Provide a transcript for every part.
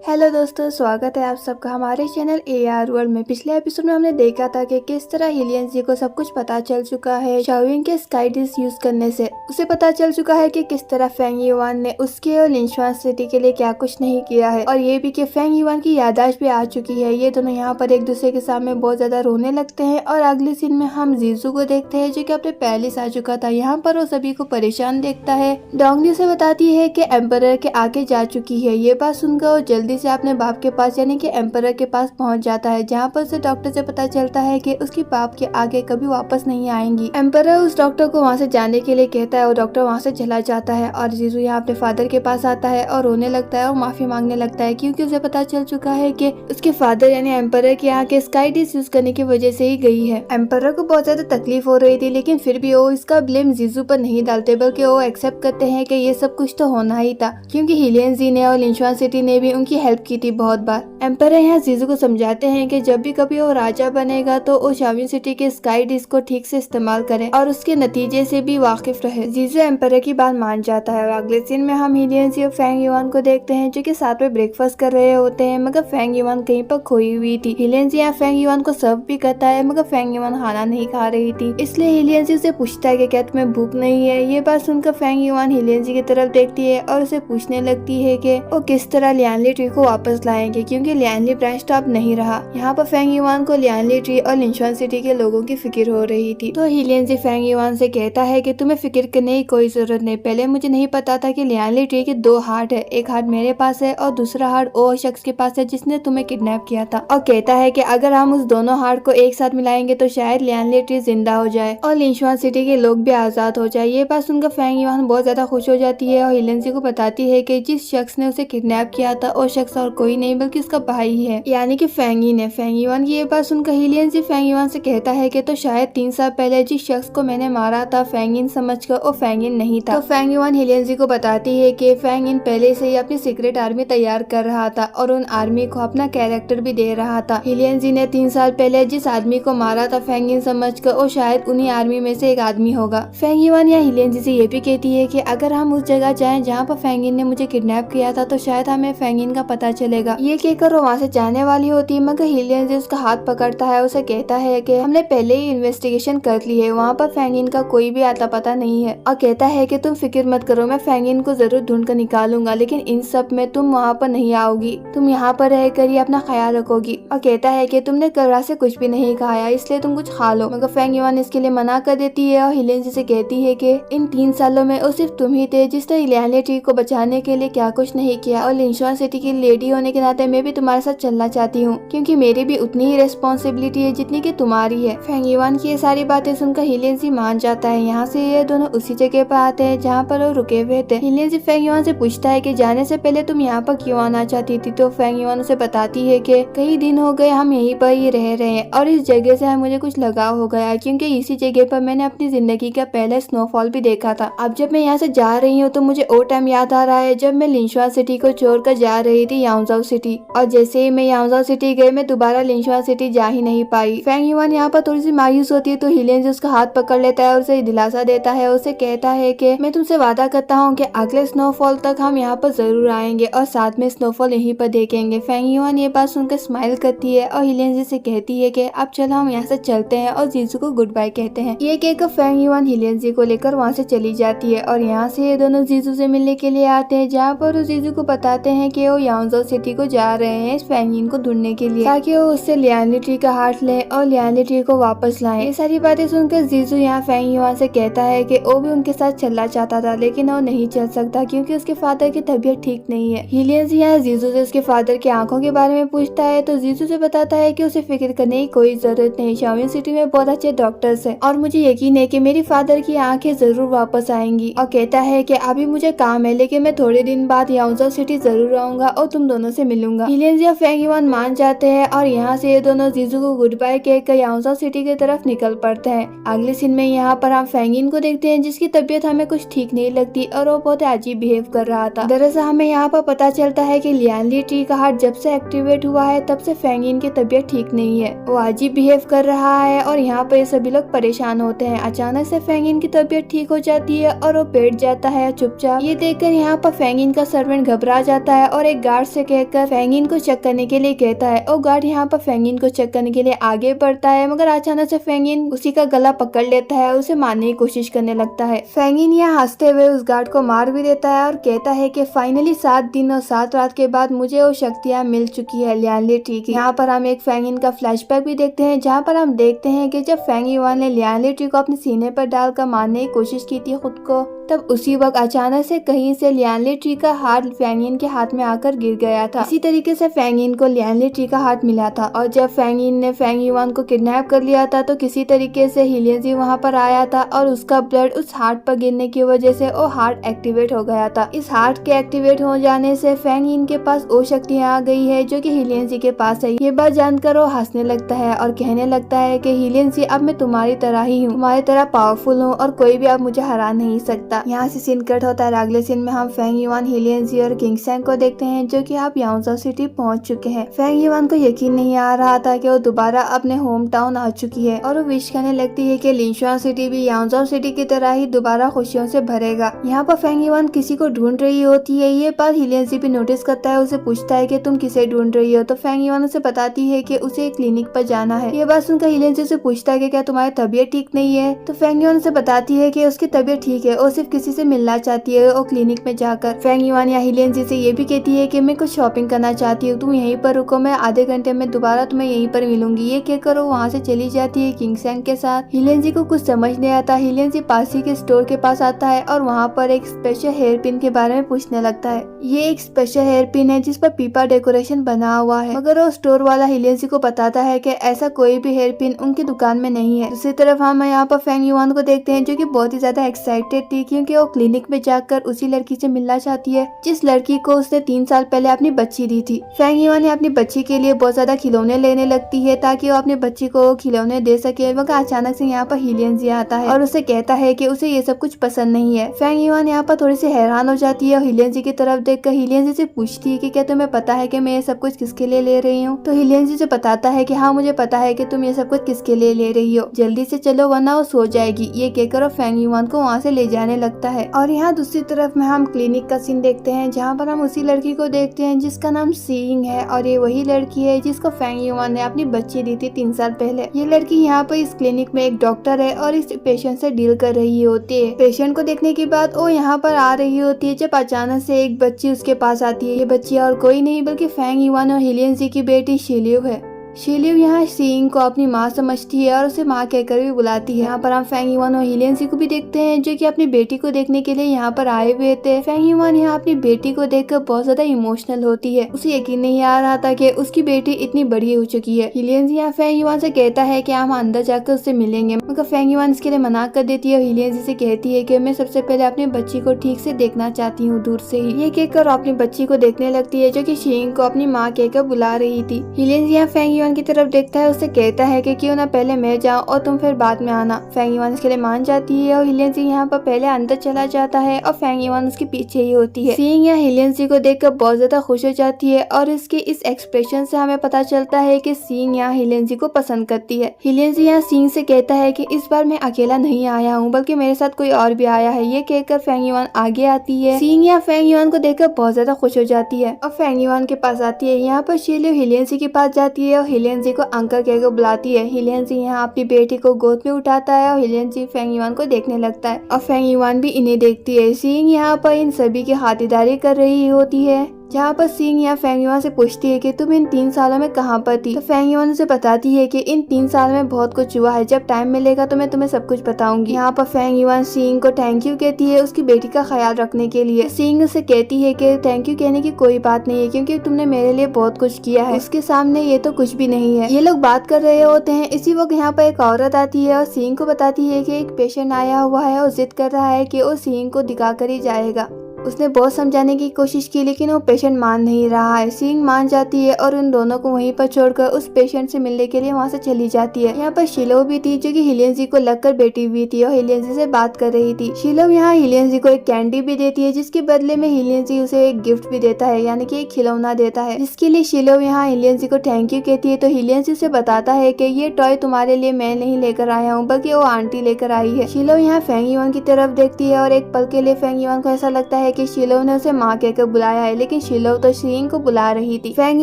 Hello दोस्तों, स्वागत है आप सबका हमारे चैनल AR वर्ल्ड में। पिछले एपिसोड में हमने देखा था कि किस तरह हिलियन जी को सब कुछ पता चल चुका है शाओविन के स्काई डिश यूज करने से। उसे पता चल चुका है कि किस तरह फेंग युआन ने उसके और लिंशुआन सिटी के लिए क्या कुछ नहीं किया है, और ये भी कि फेंग युआन की याददाश्त भी आ चुकी है। ये दोनों यहाँ पर एक दूसरे के सामने बहुत ज्यादा रोने लगते हैं और अगले सीन में हम जीजू को देखते हैं जो कि अपने पहले से आ चुका था। यहाँ पर वो सभी को परेशान देखता है। डोंगली उसे बताती है कि एम्परर के आगे जा चुकी है। ये बात सुनकर वो जल्दी से अपने बाप के पास यानी कि एम्परर के पास पहुंच जाता है, जहां पर उसे डॉक्टर से पता चलता है कि उसके बाप के आगे कभी वापस नहीं आएंगी। एम्परर उस डॉक्टर को वहां से जाने के लिए कहता है और डॉक्टर वहां से चला जाता है और जीजू यहाँ अपने फादर के पास आता है और रोने लगता है और माफी मांगने लगता है, क्योंकि उसे पता चल चुका है कि उसके फादर यानी एम्परर के यहाँ के स्काई डिश यूज करने की वजह से ही गई है। एम्परर को बहुत ज्यादा तकलीफ हो रही थी, लेकिन फिर भी वो इसका ब्लेम जीजू पर नहीं डालते, बल्कि वो एक्सेप्ट करते हैं कि ये सब कुछ तो होना ही था, क्योंकि हिलियन जी ने और लिंशुआन सिटी ने भी उनकी हेल्प की थी बहुत बार। एम्परर यहाँ जीजू को समझाते हैं कि जब भी कभी वो राजा बनेगा तो वो शाओविन सिटी के स्काई डिश को ठीक से इस्तेमाल करे और उसके नतीजे से भी वाकिफ रहे। जीजू एम्परर की बात मान जाता है और अगले सीन में हम हिलियन जी और फेंग युआन को देखते हैं जो कि साथ में ब्रेकफास्ट कर रहे होते हैं, मगर फेंग युआन कहीं पर खोई हुई थी। हिलियन जी यहाँ फेंग युआन को सर्व भी करता है, मगर फेंग युआन खाना नहीं खा रही थी, इसलिए हिलियन जी उसे पूछता है कि क्या तुम्हें भूख नहीं है। ये बात सुनकर फेंग युआन हिलियन जी की तरफ देखती है और उसे पूछने लगती है कि वो किस तरह लियांली ट्री को वापस लाएंगे, क्योंकि लियांली ब्रांच तो अब नहीं रहा। यहाँ पर फेंग युआन को लियांली ट्री और लिंशुआन सिटी के लोगों की फिक्र हो रही थी, तो हिलियन जी फेंग युआन से कहता है कि तुम्हें फिक्र करने की कोई जरूरत नहीं। पहले मुझे नहीं पता था कि लियांली ट्री के 2 हार्ट है, एक हार्ट मेरे पास है और दूसरा हार्ट वो शख्स के पास है जिसने तुम्हें किडनैप किया था। और कहता है कि अगर हम उस दोनों हार्ट को एक साथ मिलाएंगे तो शायद लियांली ट्री जिंदा हो जाए और लिंशुआन सिटी के लोग भी आजाद हो जाए। ये बात सुनकर फेंग युआन बहुत ज्यादा खुश हो जाती है और हिलियन जी को बताती है कि जिस शख्स ने उसे किडनैप किया था वो शख्स और कोई नहीं बल्कि उसका भाई है, यानी कि फेंगिन है। फेंग युआन की ये बात सुनकर हिलियन जी फेंग युआन से कहता है कि तो शायद 3 साल पहले जिस शख्स को मैंने मारा था फेंगिन समझकर वो फेंगिन नहीं था। तो फेंग युआन हिलियन जी को बताती है कि फेंगिन पहले से ही अपनी सीक्रेट आर्मी तैयार कर रहा था और उन आर्मी को अपना कैरेक्टर भी दे रहा था। हिलियन जी ने 3 साल पहले जिस आदमी को मारा था फेंगिन समझकर वो शायद उन्हीं आर्मी में से एक आदमी होगा। फेंग युआन या हिलियन जी से ये भी कहती है कि अगर हम उस जगह जाएं जहाँ पर फेंगिन ने मुझे किडनैप किया था तो शायद हमें फेंगिन का पता चलेगा। ये कहकर वो वहाँ से जाने वाली होती है, मगर हिलियन जी उसका हाथ पकड़ता है। उसे कहता है कि हमने पहले ही इन्वेस्टिगेशन कर ली है, वहाँ पर फेंगिन का कोई भी आता पता नहीं है, और कहता है कि तुम फिक्र मत करो, मैं फेंगिन को जरूर ढूंढ कर निकालूंगा, लेकिन इन सब में तुम वहाँ पर नहीं आओगी, तुम यहाँ पर रहकर ही अपना ख्याल रखोगी। और कहता है कि तुमने कल रात से कुछ भी नहीं खाया इसलिए तुम कुछ खा लो, मगर फेंग युआन इसके लिए मना कर देती है और हिलियन जी से कहती है कि इन 3 सालों में वो सिर्फ तुम ही थे जिसने लियांली ट्री को बचाने के लिए क्या कुछ नहीं किया, और लिंशुआन सिटी की लेडी होने के नाते मैं भी तुम्हारे साथ चलना चाहती हूँ, क्योंकि मेरी भी उतनी ही रेस्पॉन्सिबिलिटी है जितनी कि तुम्हारी है। फेंग युआन की ये सारी बातें सुनकर हिलियन जी मान जाता है। यहाँ से ये दोनों उसी जगह पर आते हैं जहाँ पर वो रुके हुए थे। हिलियन जी फेंग युआन से पूछता है कि जाने से पहले तुम यहाँ पर क्यों आना चाहती थी, तो फेंग युआन उसे बताती है कि कई दिन हो गए हम यहीं पर ही रह रहे हैं और इस जगह से मुझे कुछ लगाव हो गया, क्योंकि इसी जगह पर मैंने अपनी जिंदगी का पहला स्नोफॉल भी देखा था। अब जब मैं यहाँ से जा रही हूँ तो मुझे वो टाइम याद आ रहा है जब मैं लिंशुआन सिटी को छोड़कर जा रही थी याओजाओ सिटी, और जैसे ही मैं याओजाओ सिटी गई मैं दोबारा लिंशुआन सिटी जा ही नहीं पाई। फेंग युआन यहाँ पर थोड़ी सी मायूस होती है, तो हिलियन जी उसका हाथ पकड़ लेता है और उसे दिलासा देता है। उसे कहता है कि मैं तुमसे वादा करता हूँ कि अगले स्नोफॉल तक हम यहाँ पर जरूर आएंगे और साथ में स्नोफॉल यहीं पर देखेंगे। फेंग युआन ये बात सुनकर स्माइल करती है और हिलियन जी से कहती है कि अब चलो हम यहाँ से चलते हैं, और जीजू को गुड बाय कहते हैं। ये कहकर फेंग युआन हिलियन जी को लेकर वहाँ से चली जाती है और यहाँ से ये दोनों जीजू से मिलने के लिए आते हैं, जहाँ पर वो जीजू को बताते हैं कि वो याओजाओ सिटी को जा रहे हैं फेंगिन को ढूंढने के लिए, ताकि वो उससे लियांली ट्री का हार्ट ले और लियांली ट्री को वापस लाएं। ये सारी बातें सुनकर जीजू यहाँ फेंग युआन से कहता है कि वो भी उनके साथ चलना चाहता था, लेकिन वो नहीं चल सकता क्योंकि उसके फादर की तबीयत ठीक नहीं है। हिलियन जी यहाँ जीजू से उसके फादर की आंखों के बारे में पूछता है, तो जीजू से बताता है कि उसे फिक्र करने की कोई जरूरत नहीं, शाओविन सिटी में बहुत अच्छे डॉक्टर्स हैं और मुझे यकीन है कि मेरी फादर की आंखें जरूर वापस आएंगी। और कहता है कि अभी मुझे काम है, लेकिन मैं थोड़े दिन बाद याओजाओ सिटी जरूर आऊंगा और तुम दोनों से मिलूंगा। हिलियन जी और फेंग युआन मान जाते हैं और यहाँ से ये दोनों जीजू को गुड बाय कहकर याओजाओ सिटी की तरफ निकल पड़ते हैं। अगले सीन में यहाँ पर हम फेंगिन को देखते हैं जिसकी तबीयत हमें कुछ ठीक नहीं लगती और वो बहुत अजीब बिहेव कर रहा था। दरअसल हमें यहाँ पर पता चलता है कि लियांली ट्री का हार्ट जब से एक्टिवेट हुआ है तब से फेंगिन की तबीयत ठीक नहीं है, वो अजीब बिहेव कर रहा है और यहाँ पर सभी लोग परेशान होते हैं। अचानक से फेंगिन की तबीयत ठीक हो जाती है और वो बैठ जाता है चुपचाप। ये देखकर यहाँ पर फेंगिन का सर्वेंट घबरा जाता है और एक गार्ड से कहकर फेंगिन को चेक करने के लिए कहता है और गार्ड यहाँ पर फेंगिन को चेक करने के लिए आगे बढ़ता है, मगर अचानक से फेंगिन उसी का गला पकड़ लेता है और उसे मारने की कोशिश करने लगता है। फेंगिन यहाँ हंसते हुए उस गार्ड को मार भी देता है और कहता है कि फाइनली 7 दिन और 7 रात के बाद मुझे वो शक्तियाँ मिल चुकी है लियानली ट्री की। यहाँ पर हम एक फेंगिन का फ्लैशबैक भी देखते हैं, जहाँ पर हम देखते हैं कि जब फेंग युआन ने लियानली ट्री को अपने सीने पर डालकर मारने की कोशिश की थी खुद को, तब उसी वक्त अचानक से कहीं से लियानली ट्री का हार्ट फेंगिन के हाथ में आकर गिर गया था। इसी तरीके से फेंगिन को लियानली ट्री का हार्ट मिला था और जब फेंगिन ने फेंग युआन को किडनैप कर लिया था तो किसी तरीके से हिलियनजी वहाँ पर आया था और उसका ब्लड उस हार्ट पर गिरने की वजह से वो हार्ट एक्टिवेट हो गया था। इस हार्ट के एक्टिवेट हो जाने से फेंगिन के पास वो शक्तियाँ आ गई है जो कि हिलियनजी के पास है। ये बात जानकर वो हंसने लगता है और कहने लगता है कि हिलियनजी अब मैं तुम्हारी तरह ही हूँ, तुम्हारी तरह पावरफुल हूँ और कोई भी अब मुझे हरा नहीं सकता। यहाँ से सीन कट होता है। अगले सीन में हम फेंग युआन, हिलियनजी और किंग सैंग को देखते हैं जो कि आप याओजो सिटी पहुंच चुके हैं। फेंग युआन को यकीन नहीं आ रहा था कि वो दोबारा अपने होम टाउन आ चुकी है और वो विश करने लगती है कि लिंशुआन सिटी भी याओजो सिटी की तरह ही दोबारा खुशियों से भरेगा। यहाँ पर फेंग युआन किसी को ढूंढ रही होती है। ये बात हिलियनजी भी नोटिस करता है, उसे पूछता है कि तुम किसे ढूंढ रही हो, तो फेंग युआन उसे बताती है कि उसे एक क्लिनिक पर जाना है। ये बात सुनकर हिलियनजी से पूछता है कि क्या तुम्हारी तबीयत ठीक नहीं है, तो फेंग युआन उसे बताती है कि उसकी तबीयत ठीक है, वो सिर्फ किसी से मिलना चाहती है और क्लिनिक में जाकर। फेंग युआन या हिलियनजी से ये भी कहती है कि मैं कुछ शॉपिंग करना चाहती हूँ, तुम यहीं पर रुको, मैं आधे घंटे में दोबारा तुम्हें यहीं पर मिलूंगी। ये कहकर वो वहाँ से चली जाती है किंग सैंग के साथ। हिलियनजी को कुछ समझ नहीं आता। हिलियनजी पास ही के स्टोर के पास आता है और वहाँ पर एक स्पेशल हेयर पिन के बारे में पूछने लगता है। ये एक स्पेशल हेयर पिन है जिस पर पीपा डेकोरेशन बना हुआ है, मगर वो स्टोर वाला हिलियनजी को बताता है कि ऐसा कोई भी हेयर पिन उनकी दुकान में नहीं है। दूसरी तरफ हम यहाँ पर फेंग युआन को देखते हैं जो कि बहुत ही ज्यादा एक्साइटेड थी क्योंकि वो क्लिनिक में जाकर उसी लड़की से मिलना चाहती है जिस लड़की को उसने 3 साल पहले अपनी बच्ची दी थी। फेंग युआन अपनी बच्ची के लिए बहुत ज्यादा खिलौने लेने लगती है ताकि वो अपनी बच्ची को खिलौने दे सके, मगर अचानक से यहाँ पर हिलियनजी आता है और उसे कहता है कि उसे ये सब कुछ पसंद नहीं है। फेंग युआन यहाँ पर थोड़ी सी हैरान हो जाती है और हिलियनजी की तरफ देखकर हिलियनजी से पूछती है कि क्या तुम्हें पता है कि मैं ये सब कुछ किसके लिए ले रही हूँ, तो हिलियनजी से बताता है कि हाँ मुझे पता है कि तुम ये सब कुछ किसके लिए ले रही हो, जल्दी से चलो वरना वो सो जाएगी। ये कहकर वो फेंग युआन को वहाँ से ले जाने लगता है। और यहाँ दूसरी तरफ में हम क्लिनिक का सीन देखते हैं जहाँ पर हम उसी लड़की को देखते हैं जिसका नाम सीइंग है और ये वही लड़की है जिसको फेंग युआन ने अपनी बच्ची दी थी 3 साल पहले। ये लड़की यहाँ पर इस क्लिनिक में एक डॉक्टर है और इस पेशेंट से डील कर रही होती है। पेशेंट को देखने के बाद वो यहाँ पर आ रही होती है जब अचानक से एक बच्ची उसके पास आती है। ये बच्ची और कोई नहीं बल्कि फेंग युआन और हिलियनजी की बेटी शिलियू है। शिलियू यहाँ सीइंग को अपनी माँ समझती है और उसे माँ कहकर भी बुलाती है। यहाँ पर हम फेंग युआन और हिलियनजी को भी देखते हैं जो कि अपनी बेटी को देखने के लिए यहाँ पर आए हुए थे। फेंग युआन यहाँ अपनी बेटी को देखकर बहुत ज्यादा इमोशनल होती है, उसे यकीन नहीं आ रहा था कि उसकी बेटी इतनी बड़ी हो चुकी है। हिलियनजी यहाँ फेंग युआन से कहता है कि हम अंदर जाकर उससे मिलेंगे, मगर फेंग युआन इसके लिए मना कर देती है और हिलियनजी से कहती है कि मैं सबसे पहले अपनी बच्ची को ठीक से देखना चाहती हूँ दूर से ही। ये कहकर अपनी बच्ची को देखने लगती है जो कि सीइंग को अपनी माँ कहकर बुला रही थी। हिलियनजी यहाँ फेंग युआन की तरफ देखता है, उसे कहता है कि क्यों ना पहले मैं जाऊं और तुम फिर बाद में आना। फेंग युआन इसके लिए मान जाती है और हिलियनजी यहाँ पर पहले अंदर चला जाता है और फेंग युआन उसके पीछे ही होती है। सीइंग यहाँ हिलियनजी को देखकर बहुत ज्यादा खुश हो जाती है और इसके इस एक्सप्रेशन से हमें पता चलता है कि सीइंग यहाँ हिलियनजी को पसंद करती है। हिलियनजी यहाँ सीइंग से कहता है कि इस बार मैं अकेला नहीं आया हूँ बल्कि मेरे साथ कोई और भी आया है। ये कहकर फेंग युआन आगे आती है। सीइंग यहाँ फेंग युआन को देखकर बहुत ज्यादा खुश हो जाती है और फेंग युआन के पास आती है। यहाँ पर शिलियू हिलियनजी के पास जाती है और हिलियनजी को अंकल कहकर बुलाती है। हिलियनजी यहाँ अपनी बेटी को गोद में उठाता है और हिलियनजी फेंग युआन को देखने लगता है और फेंग युआन भी इन्हें देखती है। सीइंग यहाँ पर इन सभी की खातिरदारी कर रही होती है, जहाँ पर सीइंग यहाँ फेंग युआन से पूछती है कि तुम इन 3 सालों में कहाँ पर थी, तो फेंग युआन उसे बताती है कि इन 3 साल में बहुत कुछ हुआ है, जब टाइम मिलेगा तो मैं तुम्हें सब कुछ बताऊंगी। यहाँ पर फेंग युआन सीइंग को थैंक यू कहती है उसकी बेटी का ख्याल रखने के लिए। सीइंग उसे कहती है कि थैंक यू कहने की कोई बात नहीं है क्योंकि तुमने मेरे लिए बहुत कुछ किया है, उसके सामने ये तो कुछ भी नहीं है। ये लोग बात कर रहे होते हैं, इसी वक्त यहाँ पर एक औरत आती है और सीइंग को बताती है कि एक पेशेंट आया हुआ है और जिद कर रहा है कि वो सीइंग को दिखा कर ही जाएगा। उसने बहुत समझाने की कोशिश की लेकिन वो पेशेंट मान नहीं रहा है। सीइंग मान जाती है और उन दोनों को वहीं पर छोड़कर उस पेशेंट से मिलने के लिए वहाँ से चली जाती है। यहाँ पर शिलो भी थी जो कि हिलियनजी को लगकर बैठी हुई थी और हिलियनजी से बात कर रही थी। शिलो यहाँ हिलियनजी को एक कैंडी भी देती है जिसके बदले में हिलियनजी उसे एक गिफ्ट भी देता है, यानी कि एक खिलौना देता है, जिसके लिए शिलो यहाँ हिलियनजी को थैंक यू कहती है। तो हिलियनजी से बताता है कि ये टॉय तुम्हारे लिए मैं नहीं लेकर आया हूँ बल्कि वो आंटी लेकर आई है। शिलो यहाँ फेंग युआन की तरफ देखती है और एक पल के लिए फेंग युआन को ऐसा लगता है है कि शिलो ने उसे माँ कहकर बुलाया है, लेकिन शिलो तो शिंग को बुला रही थी। फेंग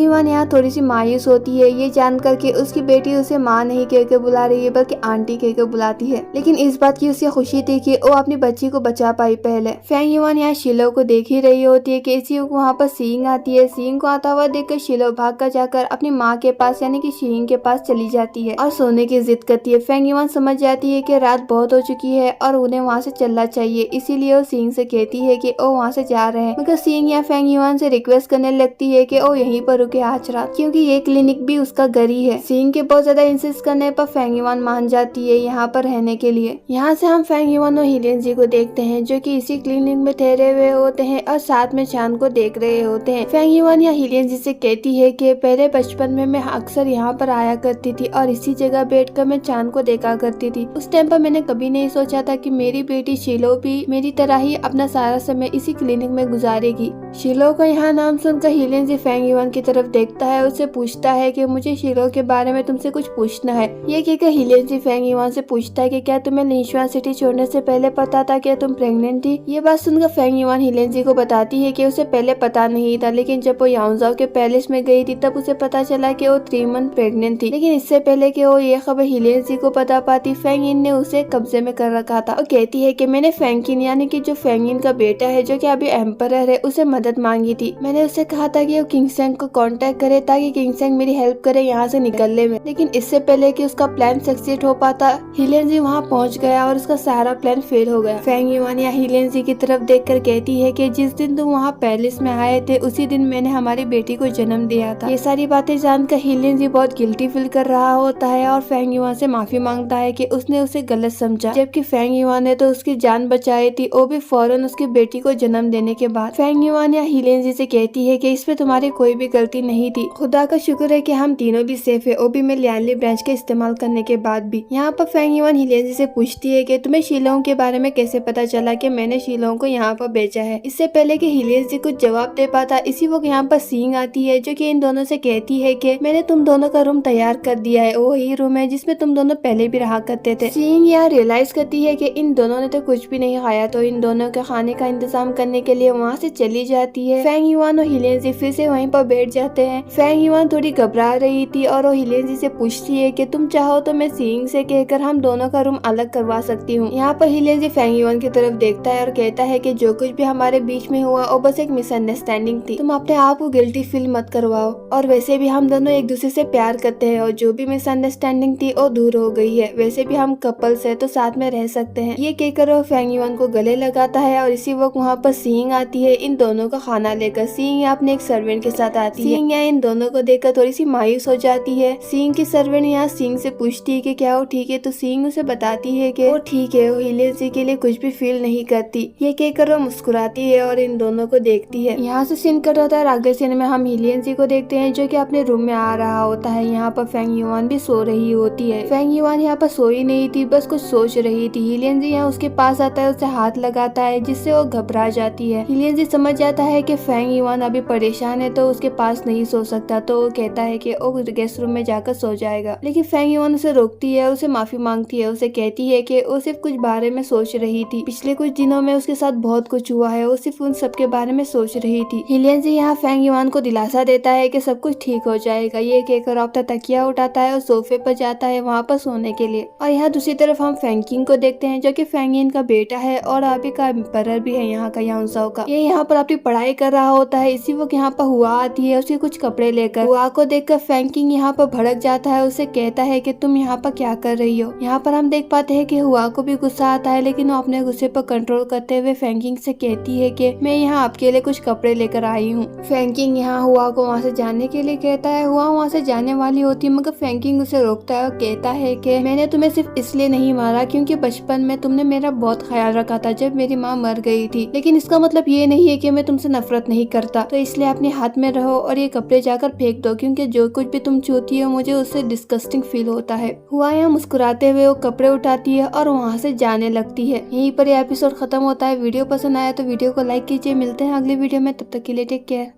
युआन यहाँ थोड़ी सी मायूस होती है ये जानकर कि उसकी बेटी उसे माँ नहीं कहकर बुला रही है बल्कि आंटी कहकर बुलाती है, लेकिन इस बात की उसे खुशी थी कि वो अपनी बच्ची को बचा पाई पहले। फेंग युआन यहाँ शिलो को देख ही रही होती है कि इसी वहाँ पर शिंग आती है। शिंग को आता हुआ देखकर शिलो भागकर जाकर अपनी माँ के पास यानी कि शिंग के पास चली जाती है और सोने की जिद करती है। फेंग युआन समझ जाती है कि रात बहुत हो चुकी है और उन्हें वहाँ से चलना चाहिए, इसीलिए वो शिंग से कहती है कि वो वहाँ से जा रहे हैं, मगर शिंग या फेंग युआन से रिक्वेस्ट करने लगती है कि वो यहीं पर रुके आज रात, क्योंकि ये क्लिनिक भी उसका घर ही है। शिंग के बहुत ज्यादा इंसिस्ट करने पर फेंग युआन मान जाती है यहाँ पर रहने के लिए। यहाँ से हम फेंग युआन और हिलियन जी को देखते हैं जो कि इसी क्लिनिक में ठहरे हुए होते हैं और साथ में चांद को देख रहे होते हैं। फेंग युआन या हिलियन जी से कहती है कि पहले बचपन में मैं अक्सर यहाँ पर आया करती थी और इसी जगह बैठकर मैं चांद को देखा करती थी। उस टाइम पर मैंने कभी नहीं सोचा था कि मेरी बेटी शिलो भी मेरी तरह ही अपना सारा समय इसी क्लिनिक में गुजारेगी। शिलो का यहाँ नाम सुनकर हिलियन जी फेंग युआन की तरफ देखता है, उससे पूछता है कि मुझे शिलो के बारे में तुमसे कुछ पूछना है। ये कहकर हिलियन जी फेंग युआन से पूछता है कि क्या तुम्हें लिंशुआन सिटी छोड़ने से पहले पता था कि तुम प्रेग्नेंट थी। ये बात सुनकर फेंग युआन हिलियन जी को बताती है कि उसे पहले पता नहीं था, लेकिन जब वो याओजाओ के पैलेस में गई थी तब उसे पता चला कि वो 3 मंथ प्रेग्नेंट थी। लेकिन इससे पहले कि वो ये खबर हिलियन जी को पता पाती, फेंग इन ने उसे कब्जे में कर रखा था और कहती है कि मैंने फेंगिन यानी कि जो फेंगिन का बेटा है जो कि अभी एम्परर है उसे मदद मांगी थी। मैंने उससे कहा था कि वो किंगसेंग को कांटेक्ट करे ताकि किंगसेंग मेरी हेल्प करे यहाँ से निकलने में, लेकिन इससे पहले कि उसका प्लान सक्सेस हो पाता हिलियन जी वहाँ पहुँच गया और उसका सारा प्लान फेल हो गया। फेंग युआन या हिलियन जी की तरफ देखकर कहती है कि जिस दिन तुम वहाँ पैलेस में आए थे उसी दिन मैंने हमारी बेटी को जन्म दिया था। ये सारी बातें जानकर हिलियन जी बहुत गिल्टी फील कर रहा होता है और फेंग युआन से माफी मांगता है कि उसने उसे गलत समझा, जबकि फेंग युआन ने तो उसकी जान बचाई थी, वो भी फौरन उसकी बेटी को जन्म देने के बाद। फेंग युआन या हिलियन जी से कहती है कि इसमें तुम्हारी कोई भी गलती नहीं थी, खुदा का शुक्र है कि हम तीनों भी सेफ है, वो भी मैं लियांली ब्रांच के इस्तेमाल करने के बाद भी। यहाँ पर फेंग युआन हिलियन जी से पूछती है कि तुम्हें शिलोंग के बारे में कैसे पता चला कि मैंने शिलोंग को यहाँ पर बेचा है। इससे पहले कि हिलियन जी कुछ जवाब दे पाता इसी वक्त यहाँ पर शिंग आती है जो कि इन दोनों से कहती है कि मैंने तुम दोनों का रूम तैयार कर दिया है, वही रूम है जिसमें तुम दोनों पहले भी रहा करते थे। शिंग यहाँ रियलाइज करती है कि इन दोनों ने तो कुछ भी नहीं खाया, तो इन दोनों के खाने का इंतजाम करने के लिए वहाँ से चली जाती है। फेंग युआन और हिलियन जी फिर से वहीं पर बैठ जाते हैं। फेंग युआन थोड़ी घबरा रही थी और वो हिलियन जी से पूछती है कि तुम चाहो तो मैं शिंग से कहकर हम दोनों का रूम अलग करवा सकती हूँ। यहाँ पर हिलियन जी फेंग युआन की तरफ देखता है और कहता है कि जो कुछ भी हमारे बीच में हुआ वो बस एक मिसअंडरस्टैंडिंग थी, तुम अपने आप को गिल्टी फील मत करवाओ, और वैसे भी हम दोनों एक दूसरे से प्यार करते हैं और जो भी मिसअंडरस्टैंडिंग थी वो दूर हो गई है, वैसे भी हम कपल्स है तो साथ में रह सकते हैं। ये कहकर वो फेंग युआन को गले लगाता है और इसी वक्त वहाँ पर शिंग आती है इन दोनों का खाना लेकर। शिंग यहाँ अपने एक सर्वेंट के साथ आती है। शिंग यहाँ इन दोनों को देखकर थोड़ी सी मायूस हो जाती है। शिंग की सर्वेंट यहाँ शिंग से पूछती है कि क्या वो ठीक है, तो शिंग उसे बताती है कि वो ठीक है, वो हिलियन जी के लिए कुछ भी फील नहीं करती। ये कहकर वो मुस्कुराती है और इन दोनों को देखती है। यहाँ से सीन कट होता है और अगले सीन में हम हिलियन जी को देखते हैं जो कि अपने रूम में आ रहा होता है। यहाँ पर फेंग युआन भी सो रही होती है। फेंग युआन यहाँ पर सोई नहीं थी, बस कुछ सोच रही थी। हिलियन जी यहाँ उसके पास आता है, उसे हाथ लगाता है जिससे वो घबरा जाती है। हिलियन जी समझ जाता है कि फेंग युआन अभी परेशान है तो उसके पास नहीं सो सकता, तो वो कहता है कि वो गेस्ट रूम में जाकर सो जाएगा, लेकिन फेंग युआन उसे रोकती है, उसे माफी मांगती है, उसे कहती है कि वो सिर्फ कुछ बारे में सोच रही थी, पिछले कुछ दिनों में उसके साथ बहुत कुछ हुआ है, वो सिर्फ उन सब के बारे में सोच रही थी। हिलियन जी यहाँ फेंग युआन को दिलासा देता है कि सब कुछ ठीक हो जाएगा। ये कहकर अपना तकिया उठाता है और सोफे पर जाता है वहाँ पर सोने के लिए। और यहाँ दूसरी तरफ हम फेंगिन को देखते हैं जो कि फेंगिन का बेटा है और अभी का एम्परर भी है यहाँ का याओजाओ का। ये यहाँ पर अपनी पढ़ाई कर रहा होता है। इसी वक्त यहाँ पर हुआ आती है उसके कुछ कपड़े लेकर। हुआ को देखकर फेंगिन यहाँ पर भड़क जाता है, उसे कहता है कि तुम यहाँ पर क्या कर रही हो। यहाँ पर हम देख पाते हैं कि हुआ को भी गुस्सा आता है, लेकिन वो अपने गुस्से पर कंट्रोल करते हुए फेंगिन से कहती है कि मैं यहाँ आपके लिए कुछ कपड़े लेकर आई हूँ। फेंगिन यहाँ हुआ को वहाँ से जाने के लिए कहता है। हुआ वहाँ से जाने वाली होती है, मगर फेंगिन उसे रोकता है और कहता है कि मैंने तुम्हें सिर्फ इसलिए नहीं मारा क्योंकि बचपन में तुमने मेरा बहुत ख्याल रखा था जब मेरी माँ मर गई थी, लेकिन इसका मतलब ये नहीं है कि मैं तुमसे नफरत नहीं करता, तो इसलिए अपने हाथ में रहो और ये कपड़े जाकर फेंक दो, क्योंकि जो कुछ भी तुम छूती हो मुझे उससे डिस्गस्टिंग फील होता है। हुआ यहाँ मुस्कुराते हुए वो कपड़े उठाती है और वहाँ से जाने लगती है। यहीं पर ये एपिसोड खत्म होता है। वीडियो पसंद आया तो वीडियो को लाइक कीजिए। मिलते हैं अगली वीडियो में, तब तक के लिए टेक केयर।